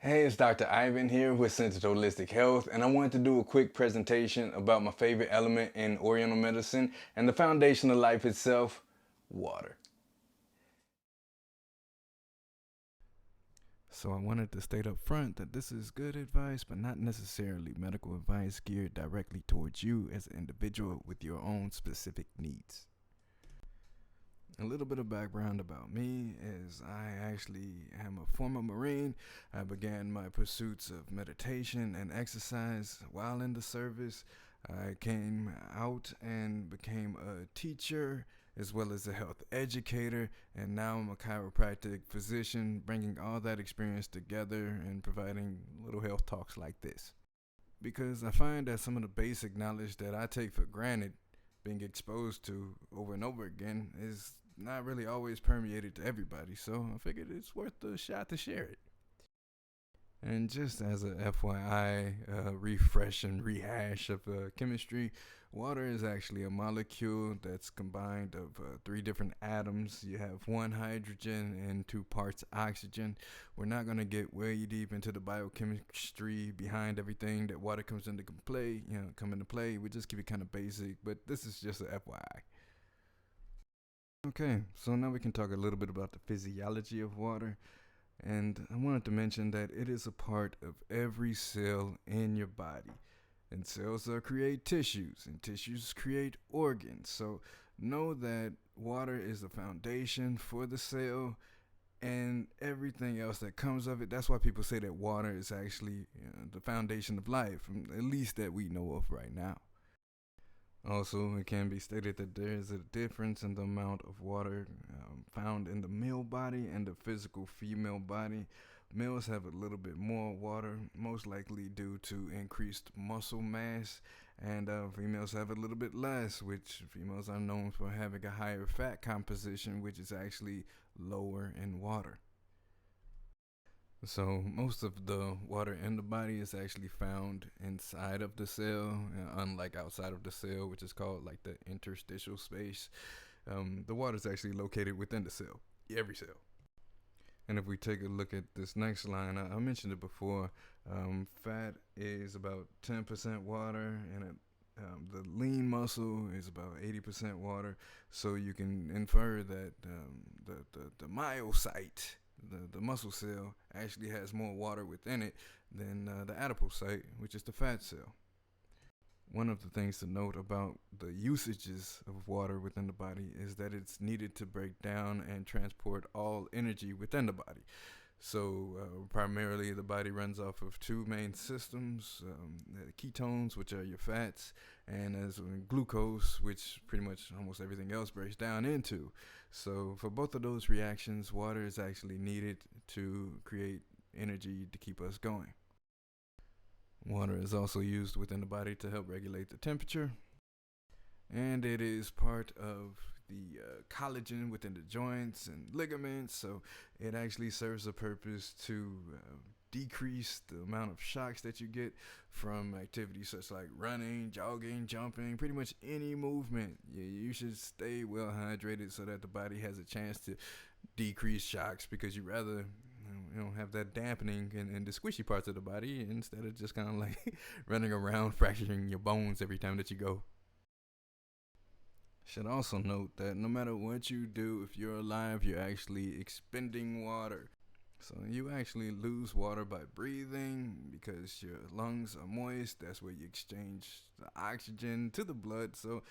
Hey, it's Dr. Ivan here with Centered Holistic Health, and I wanted to do a quick presentation about my favorite element in Oriental medicine and the foundation of life itself, water. So I wanted to state up front that this is good advice, but not necessarily medical advice geared directly towards you as an individual with your own specific needs. A little bit of background about me is I actually am a former Marine. I began my pursuits of meditation and exercise while in the service. I came out and became a teacher as well as a health educator, and now I'm a chiropractic physician, bringing all that experience together and providing little health talks like this. Because I find that some of the basic knowledge that I take for granted being exposed to over and over again is not really always permeated to everybody, so I figured it's worth a shot to share it. And just as a FYI, refresh and rehash of chemistry, water is actually a molecule that's combined of three different atoms. You have one hydrogen and 2 parts oxygen. We're not going to get way deep into the biochemistry behind everything that water comes into play. We just keep it kind of basic, but this is just a FYI. Okay, so now we can talk a little bit about the physiology of water. And I wanted to mention that it is a part of every cell in your body. And cells create tissues, and tissues create organs. So know that water is the foundation for the cell and everything else that comes of it. That's why people say that water is actually the foundation of life, at least that we know of right now. Also, it can be stated that there is a difference in the amount of water found in the male body and the physical female body. Males have a little bit more water, most likely due to increased muscle mass, and females have a little bit less, which females are known for having a higher fat composition, which is actually lower in water. So most of the water in the body is actually found inside of the cell, unlike outside of the cell, which is called like the interstitial space. The water is actually located within the cell, every cell. And if we take a look at this next line, I mentioned it before. Fat is about 10% water, and the lean muscle is about 80% water. So you can infer that the myocyte, the muscle cell, actually has more water within it than the adipocyte, which is the fat cell. One of the things to note about the usages of water within the body is that it's needed to break down and transport all energy within the body. So primarily the body runs off of two main systems, ketones, which are your fats, and as glucose, which pretty much almost everything else breaks down into. So for both of those reactions, water is actually needed to create energy to keep us going. Water is also used within the body to help regulate the temperature, and it is part of the collagen within the joints and ligaments, so it actually serves a purpose to decrease the amount of shocks that you get from activities such like running, jogging, jumping, pretty much any movement. You should stay well hydrated so that the body has a chance to decrease shocks, because you rather have that dampening in the squishy parts of the body instead of just kind of like running around fracturing your bones every time that you go. Should also note that no matter what you do, if you're alive, you're actually expending water. So you actually lose water by breathing because your lungs are moist. That's where you exchange the oxygen to the blood. So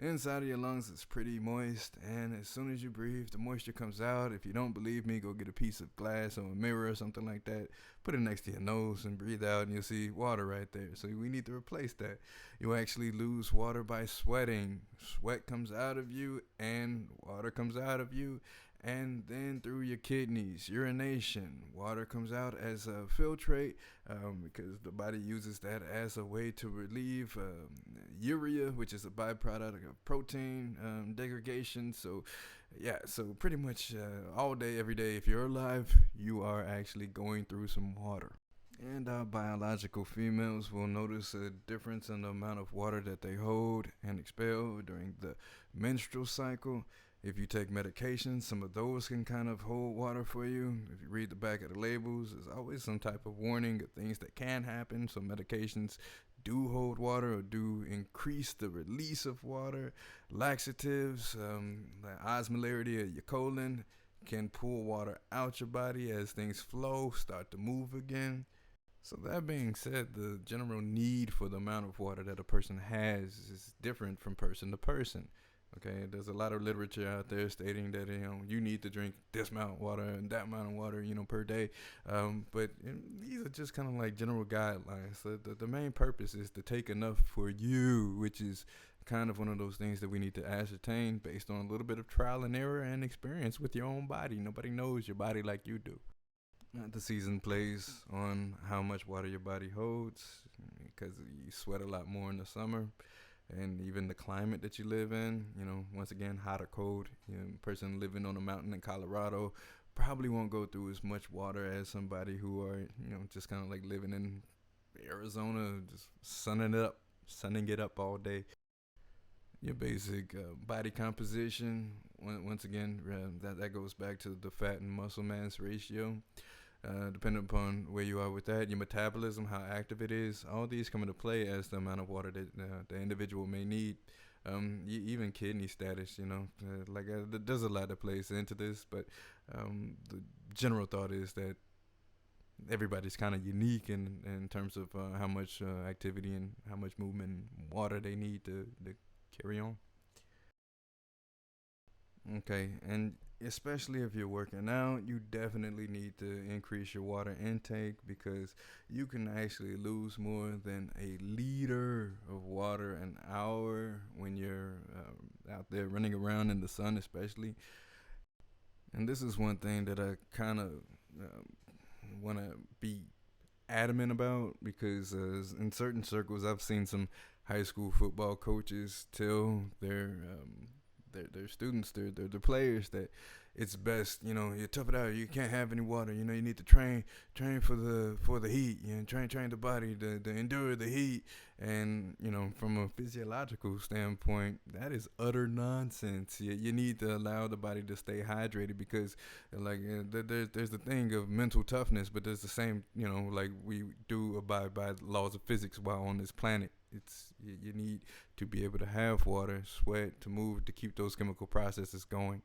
inside of your lungs is pretty moist, and as soon as you breathe, the moisture comes out. If you don't believe me, go get a piece of glass or a mirror or something like that, put it next to your nose and breathe out, and you'll see water right there. So we need to replace that. You actually lose water by sweating. Sweat comes out of you and water comes out of you, and then through your kidneys, urination. Water comes out as a filtrate, because the body uses that as a way to relieve urea, which is a byproduct of protein degradation. So pretty much all day, every day, if you're alive, you are actually going through some water. And biological females will notice a difference in the amount of water that they hold and expel during the menstrual cycle. If you take medications, some of those can kind of hold water for you. If you read the back of the labels, there's always some type of warning of things that can happen. So medications do hold water or do increase the release of water. Laxatives, like osmolarity of your colon, can pull water out your body as things flow, start to move again. So that being said, the general need for the amount of water that a person has is different from person to person. Okay, there's a lot of literature out there stating that you need to drink this amount of water and that amount of water per day. But these are just kind of like general guidelines. So the main purpose is to take enough for you, which is kind of one of those things that we need to ascertain based on a little bit of trial and error and experience with your own body. Nobody knows your body like you do. The season plays on how much water your body holds because you sweat a lot more in the summer, and even the climate that you live in. Once again, hot or cold. A person living on a mountain in Colorado probably won't go through as much water as somebody who are just kind of like living in Arizona, just sunning it up all day. Your basic body composition. Once again, that goes back to the fat and muscle mass ratio. Depending upon where you are with that, your metabolism, how active it is, all these come into play as the amount of water that the individual may need. Even kidney status, there's a lot that plays into this, but the general thought is that everybody's kind of unique in terms of how much activity and how much movement and water they need to carry on. Okay, and especially if you're working out, you definitely need to increase your water intake because you can actually lose more than a liter of water an hour when you're out there running around in the sun, especially. And this is one thing that I kind of want to be adamant about because in certain circles, I've seen some high school football coaches tell their students, their players that it's best, you tough it out. You can't have any water. You need to train for the heat. Train the body to endure the heat. And from a physiological standpoint, that is utter nonsense. You need to allow the body to stay hydrated because, like, there's the thing of mental toughness, but there's the same, like we do abide by the laws of physics while on this planet. You need to be able to have water, sweat, to move, to keep those chemical processes going.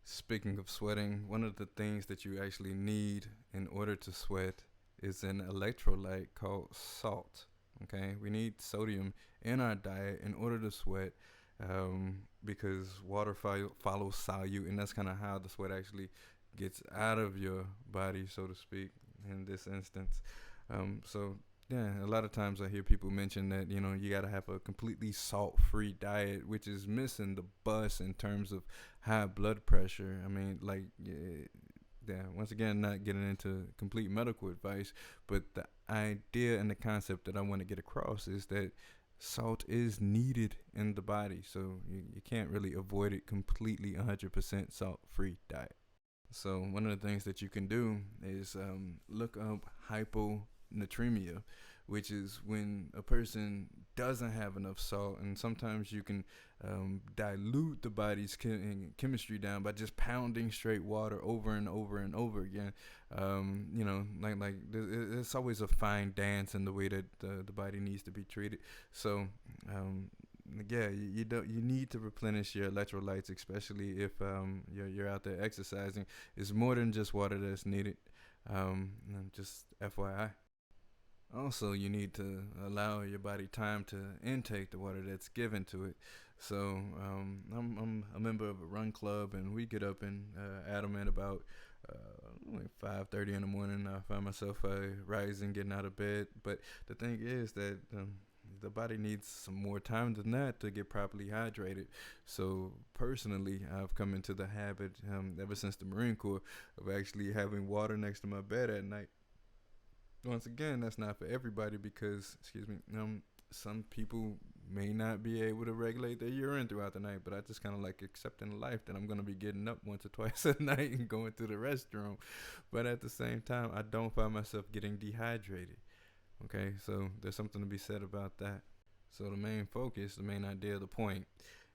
Speaking of sweating, one of the things that you actually need in order to sweat is an electrolyte called salt. Okay, we need sodium in our diet in order to sweat because water follows solute, and that's kind of how the sweat actually gets out of your body, so to speak, in this instance. So yeah, a lot of times I hear people mention that you gotta have a completely salt-free diet, which is missing the bus in terms of high blood pressure. I mean, like, yeah. Once again, not getting into complete medical advice, but the idea and the concept that I want to get across is that salt is needed in the body, so you can't really avoid it completely. 100% salt-free diet. So one of the things that you can do is look up hyponatremia, which is when a person doesn't have enough salt, and sometimes you can dilute the body's chemistry down by just pounding straight water over and over and over again. Like it's always a fine dance in the way that the body needs to be treated. So yeah, you need to replenish your electrolytes, especially if you're out there exercising. It's more than just water that's needed. Just FYI. Also, you need to allow your body time to intake the water that's given to it. So I'm a member of a run club, and we get up and adamant about like 5:30 in the morning. I find myself rising, getting out of bed. But the thing is that the body needs some more time than that to get properly hydrated. So personally, I've come into the habit ever since the Marine Corps of actually having water next to my bed at night. Once again, that's not for everybody because, excuse me, some people may not be able to regulate their urine throughout the night, but I just kind of like accepting life that I'm going to be getting up once or twice a night and going to the restroom. But at the same time, I don't find myself getting dehydrated. Okay, so there's something to be said about that. So the main focus, the main idea, the point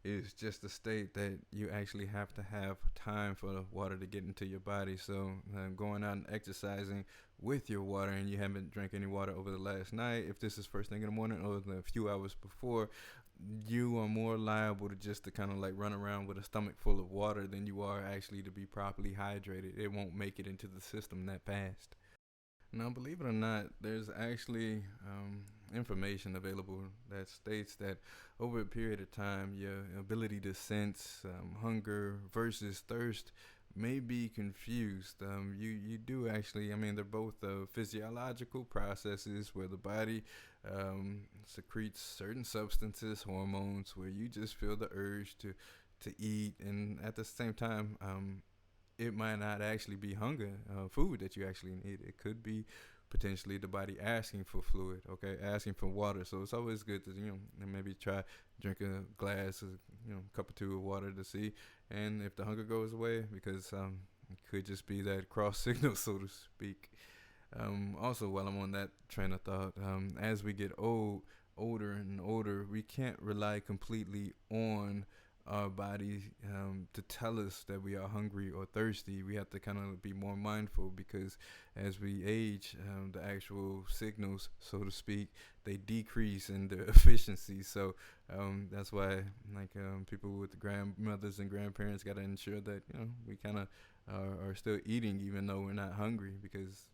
is just a state that you actually have to have time for the water to get into your body. So going out and exercising with your water, and you haven't drank any water over the last night, if this is first thing in the morning or a few hours before, you are more liable to just to kind of like run around with a stomach full of water than you are actually to be properly hydrated. It won't make it into the system that fast. Now, believe it or not, there's actually information available that states that over a period of time, your ability to sense hunger versus thirst may be confused. You do actually, I mean, they're both physiological processes where the body secretes certain substances, hormones, where you just feel the urge to eat, and at the same time, it might not actually be hunger, food that you actually need. It could be potentially the body asking for fluid, okay, asking for water. So it's always good to maybe try drink a glass, of, cup or two of water to see, and if the hunger goes away, because it could just be that cross signal, so to speak. Also, while I'm on that train of thought, as we get older and older, we can't rely completely on our body to tell us that we are hungry or thirsty. We have to kind of be more mindful, because as we age, the actual signals, so to speak, they decrease in their efficiency. So that's why, like, people with grandmothers and grandparents got to ensure that we kind of are still eating even though we're not hungry, because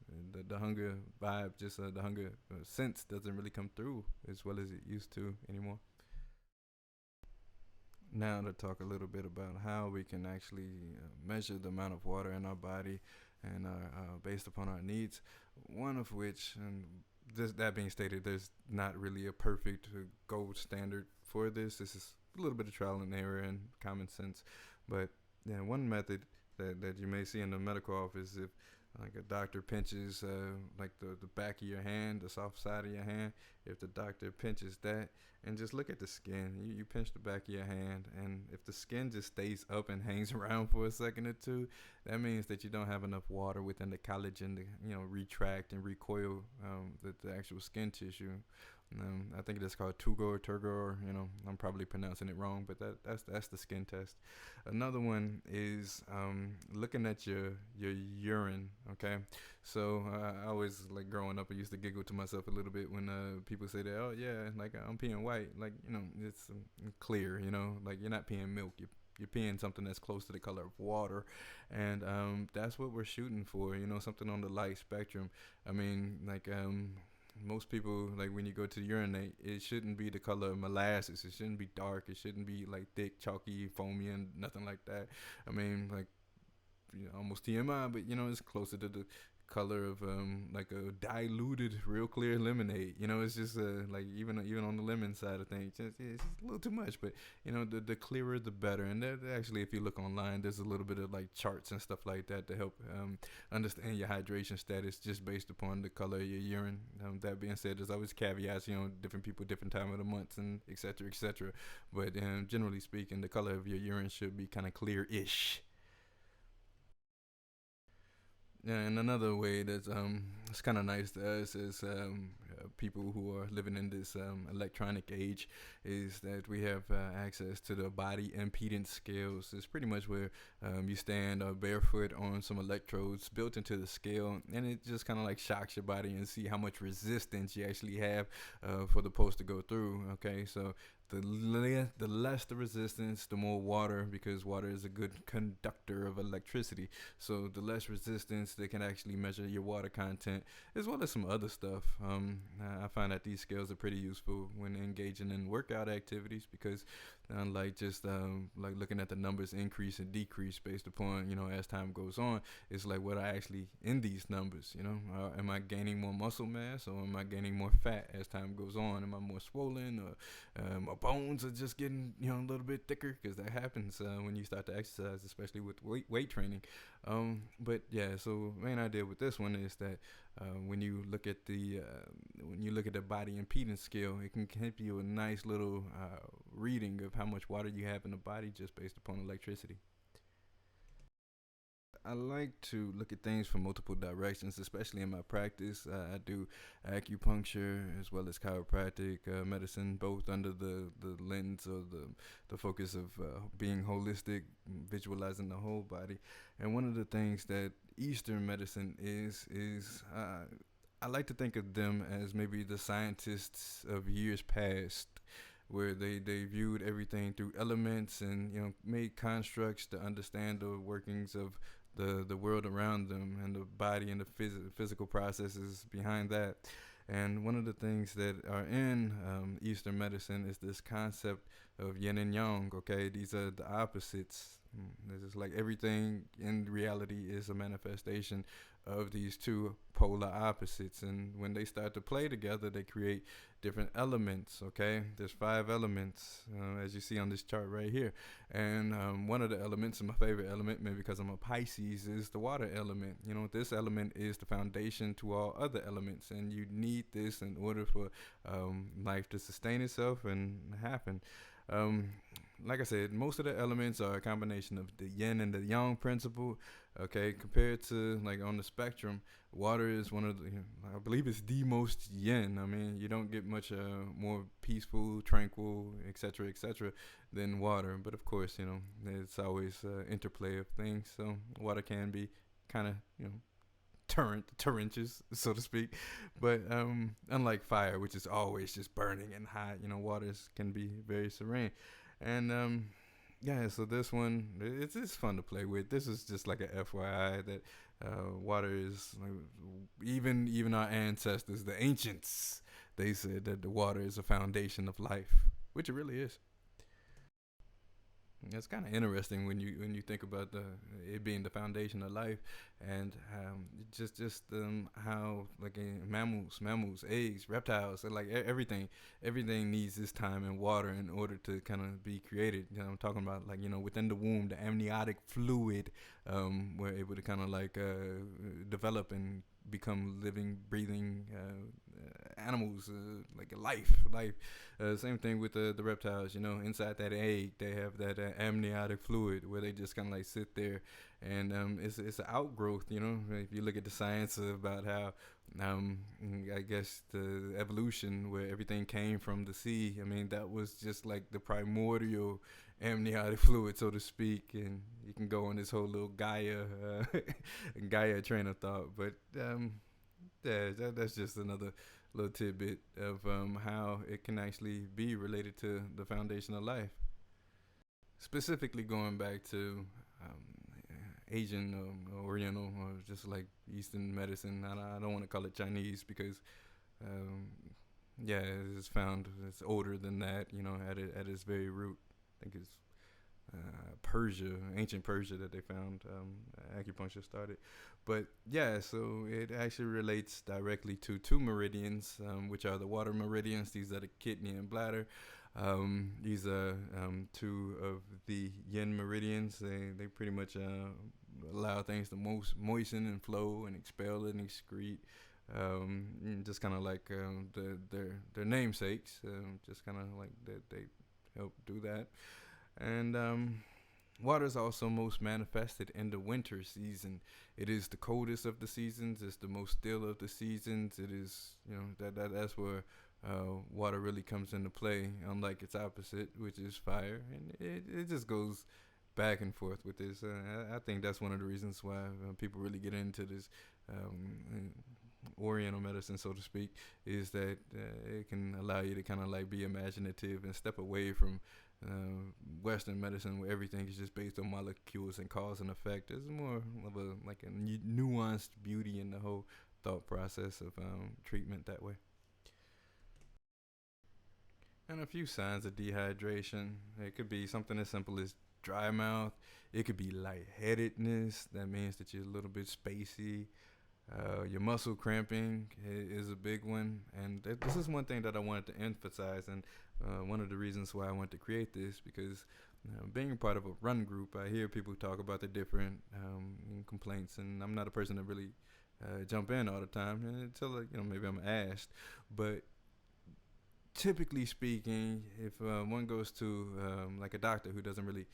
the hunger vibe, just the hunger sense, doesn't really come through as well as it used to anymore. Now to talk a little bit about how we can actually measure the amount of water in our body, and based upon our needs. One of which, and that being stated, there's not really a perfect gold standard for this. This is a little bit of trial and error and common sense. But one method that you may see in the medical office, if like a doctor pinches like the back of your hand, the soft side of your hand, if the doctor pinches that, and just look at the skin, you pinch the back of your hand, and if the skin just stays up and hangs around for a second or two, that means that you don't have enough water within the collagen to retract and recoil the actual skin tissue. I think it's called Tugo or Turgo, or I'm probably pronouncing it wrong, but that's the skin test. Another one is looking at your urine. Okay, so I always, like, growing up, I used to giggle to myself a little bit when people say that, oh yeah, like I'm peeing white, like it's clear, like you're not peeing milk, you're peeing something that's close to the color of water, and that's what we're shooting for, something on the light spectrum. I mean, like, most people, like, when you go to urinate, it shouldn't be the color of molasses. It shouldn't be dark. It shouldn't be like thick, chalky, foamy, and nothing like that. I mean, like, almost TMI, but it's closer to the color of like a diluted, real clear lemonade. It's just like, even on the lemon side of things, it's just a little too much. But the clearer the better. And that, actually, if you look online, there's a little bit of like charts and stuff like that to help understand your hydration status just based upon the color of your urine. That being said, there's always caveats. Different people, different time of the months, and et cetera, et cetera. But generally speaking, the color of your urine should be kind of clear-ish. Yeah, and another way that's it's kind of nice to us is people who are living in this electronic age, is that we have access to the body impedance scales. It's pretty much where you stand barefoot on some electrodes built into the scale, and it just kind of like shocks your body and see how much resistance you actually have for the pulse to go through. Okay, so the less the resistance, the more water, because water is a good conductor of electricity. So the less resistance, they can actually measure your water content, as well as some other stuff. I find that these scales are pretty useful when engaging in workout activities, because like just like looking at the numbers increase and decrease based upon as time goes on, it's like, what are actually in these numbers? Am I gaining more muscle mass, or am I gaining more fat as time goes on? Am I more swollen, or my bones are just getting a little bit thicker? Because that happens when you start to exercise, especially with weight training. But yeah, so main idea with this one is that when you look at the body impedance scale, it can give you a nice little reading of how much water you have in the body just based upon electricity. I like to look at things from multiple directions, especially in my practice. I do acupuncture as well as chiropractic medicine, both under the lens of the focus of being holistic, visualizing the whole body. And one of the things that Eastern medicine is I like to think of them as maybe the scientists of years past, where they viewed everything through elements and made constructs to understand the workings of the world around them and the body and the physical processes behind that. And one of the things that are in Eastern medicine is this concept of yin and yang. Okay, these are the opposites. This is like everything in reality is a manifestation of these two polar opposites, and when they start to play together, they create different elements. Okay, there's 5 elements, as you see on this chart right here, and one of the elements, and my favorite element, maybe because I'm a Pisces, is the water element. This element is the foundation to all other elements, and you need this in order for life to sustain itself and happen. um, like I said, most of the elements are a combination of the yin and the yang principle. Okay, compared to like on the spectrum, water is one of the, I believe it's the most yin. I mean, you don't get much more peaceful, tranquil, etc., than water. But of course, it's always interplay of things. So water can be kind of, torrentious, so to speak. But unlike fire, which is always just burning and hot, waters can be very serene. And yeah, so this one, it's fun to play with. This is just like a FYI that water is like, even our ancestors, the ancients, they said that the water is a foundation of life, which it really is. It's kind of interesting when you think about it being the foundation of life, and just how like mammals, eggs, reptiles, and like everything needs this time and water in order to kind of be created. I'm talking about like within the womb, the amniotic fluid, we're able to kind of like develop and become living, breathing animals, like life. Same thing with the reptiles. Inside that egg, they have that amniotic fluid where they just kind of like sit there, and it's an outgrowth. If you look at the science about how, I guess the evolution where everything came from the sea. I mean, that was just like the primordial amniotic fluid, so to speak. And you can go on this whole little Gaia train of thought, but yeah, that's just another little tidbit of how it can actually be related to the foundation of life. Specifically, going back to Asian, Oriental, or just like Eastern medicine. I don't want to call it Chinese because, um, yeah, it's found it's older than that. At its very root. I think it's Persia, ancient Persia, that they found acupuncture started. But yeah, so it actually relates directly to 2 meridians, which are the water meridians. These are the kidney and bladder. These are 2 of the yin meridians. They pretty much allow things to moisten and flow and expel and excrete. Just kind of like their namesakes. Just kind of like that they help do that. And water is also most manifested in the winter season. It is the coldest of the seasons. It's the most still of the seasons. It is, that's where water really comes into play, unlike its opposite, which is fire. And it just goes back and forth with this. I think that's one of the reasons why people really get into this Oriental medicine, so to speak, is that it can allow you to kind of like be imaginative and step away from Western medicine, where everything is just based on molecules and cause and effect. There's more of a like a nuanced beauty in the whole thought process of treatment that way. And a few signs of dehydration. It could be something as simple as dry mouth. It could be lightheadedness. That means that you're a little bit spacey. Your muscle cramping is a big one, and this is one thing that I wanted to emphasize, and one of the reasons why I wanted to create this, because being a part of a run group, I hear people talk about the different complaints, and I'm not a person to really jump in all the time until maybe I'm asked. But typically speaking, if one goes to like a doctor who doesn't really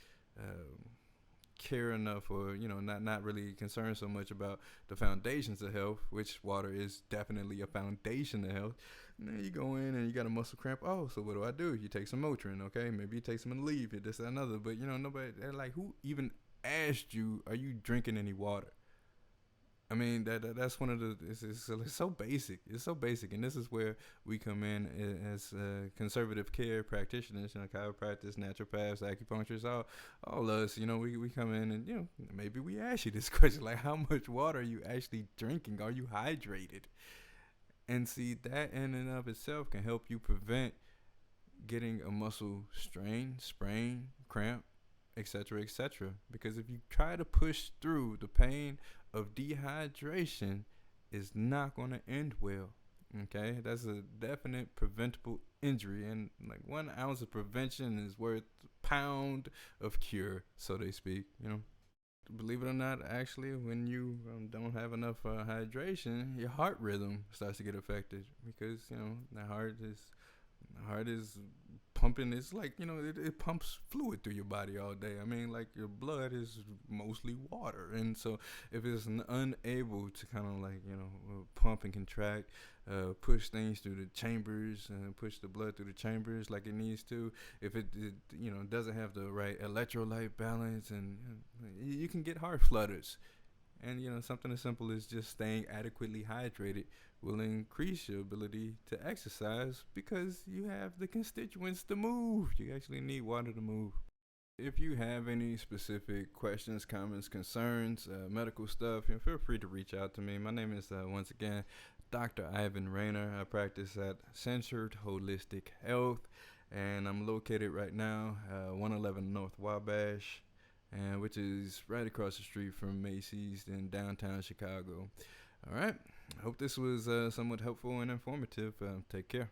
care enough, or not really concerned so much about the foundations of health, which water is definitely a foundation of health. And then you go in and you got a muscle cramp. Oh, so what do? You take some Motrin, okay? Maybe you take some Aleve, this, that, another. But nobody. They're like, who even asked you? Are you drinking any water? I mean that's one of the it's so basic. It's so basic, and this is where we come in as conservative care practitioners, chiropractors, naturopaths, acupuncturists, all us. We come in and maybe we ask you this question like, how much water are you actually drinking? Are you hydrated? And see, that in and of itself can help you prevent getting a muscle strain, sprain, cramp, etc., etc. Because if you try to push through, the pain of dehydration is not going to end well. Okay, that's a definite preventable injury, and like 1 ounce of prevention is worth a pound of cure, so they speak. Believe it or not, actually, when you don't have enough hydration, your heart rhythm starts to get affected, because the heart is pumping. It's like it pumps fluid through your body all day. I mean, like, your blood is mostly water, and so if it's unable to kind of like pump and contract, push things through the chambers and push the blood through the chambers like it needs to, if it doesn't have the right electrolyte balance, and you can get heart flutters. And something as simple as just staying adequately hydrated will increase your ability to exercise, because you have the constituents to move. You actually need water to move. If you have any specific questions, comments, concerns, medical stuff, feel free to reach out to me. My name is, once again, Dr. Ivan Rayner. I practice at Centered Holistic Health, and I'm located right now 111 North Wabash, and which is right across the street from Macy's in downtown Chicago. All right. I hope this was somewhat helpful and informative. Take care.